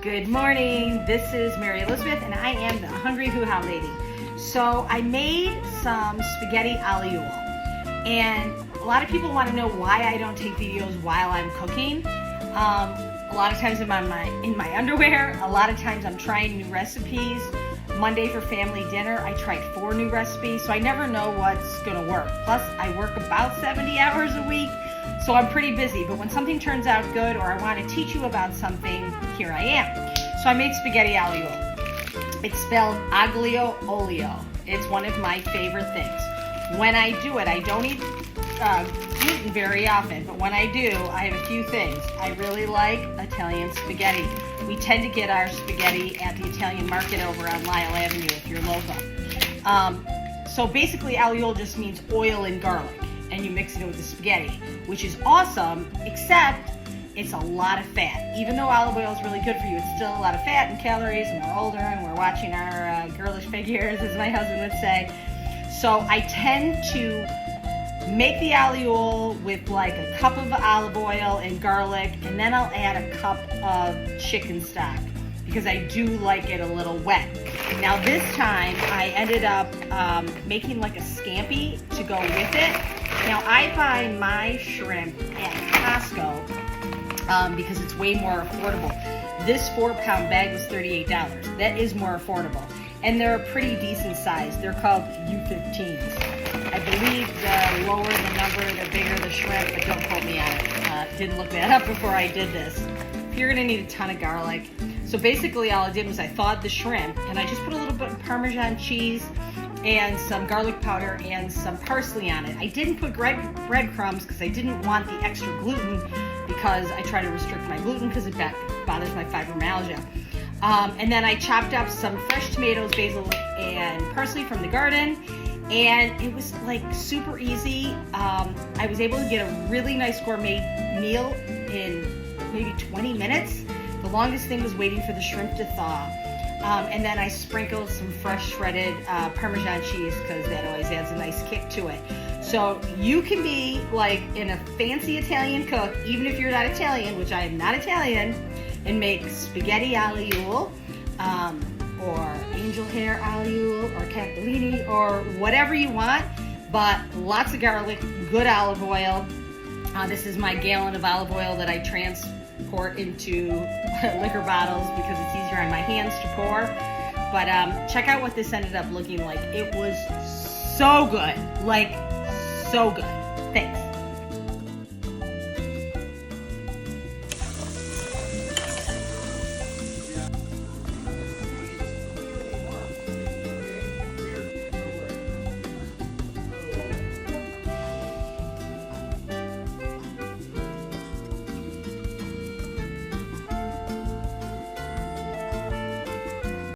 Good morning, this is Mary Elizabeth and I am the Hungry Hoo-Ha Lady. So I made some spaghetti aglio, and a lot of people want to know why I don't take videos while I'm cooking. A lot of times I'm in my underwear, a lot of times I'm trying new recipes. Monday for family dinner, I tried 4 new recipes, so I never know what's gonna work. Plus, I work about 70 hours a week, so I'm pretty busy. But when something turns out good or I want to teach you about something, here I am. So I made spaghetti aglio. It's spelled aglio olio. It's one of my favorite things. When I do it, I don't eat gluten very often, but when I do, I have a few things. I really like Italian spaghetti. We tend to get our spaghetti at the Italian market over on Lyle Avenue if you're local. So basically aglio just means oil and garlic, and you mix it with the spaghetti, which is awesome, except it's a lot of fat. Even though olive oil is really good for you, it's still a lot of fat and calories, and we're older and we're watching our girlish figures, as my husband would say. So I tend to make the aglio with like a cup of olive oil and garlic, and then I'll add a cup of chicken stock because I do like it a little wet. Now this time I ended up making like a scampi to go with it. Now I buy my shrimp at Costco because it's way more affordable. This 4-pound bag was $38. That is more affordable. And they're a pretty decent size. They're called U15s. I believe the lower the number, the bigger the shrimp, but don't quote me on it. Didn't look that up before I did this. You're gonna need a ton of garlic. So basically all I did was I thawed the shrimp and I just put a little bit of Parmesan cheese and some garlic powder and some parsley on it. I didn't put breadcrumbs because I didn't want the extra gluten, because I try to restrict my gluten because it bothers my fibromyalgia. And then I chopped up some fresh tomatoes, basil, and parsley from the garden. And it was like super easy. I was able to get a really nice gourmet meal in maybe 20 minutes. The longest thing was waiting for the shrimp to thaw. And then I sprinkled some fresh shredded Parmesan cheese because that always adds a nice kick to it. So you can be like in a fancy Italian cook, even if you're not Italian, which I am not Italian, and make spaghetti aglio, or angel hair aglio, or capellini, or whatever you want, but lots of garlic, good olive oil. This is my gallon of olive oil that I transport into liquor bottles because it's easier on my hands to pour. But check out what this ended up looking like. It was so good, like so good. Thanks.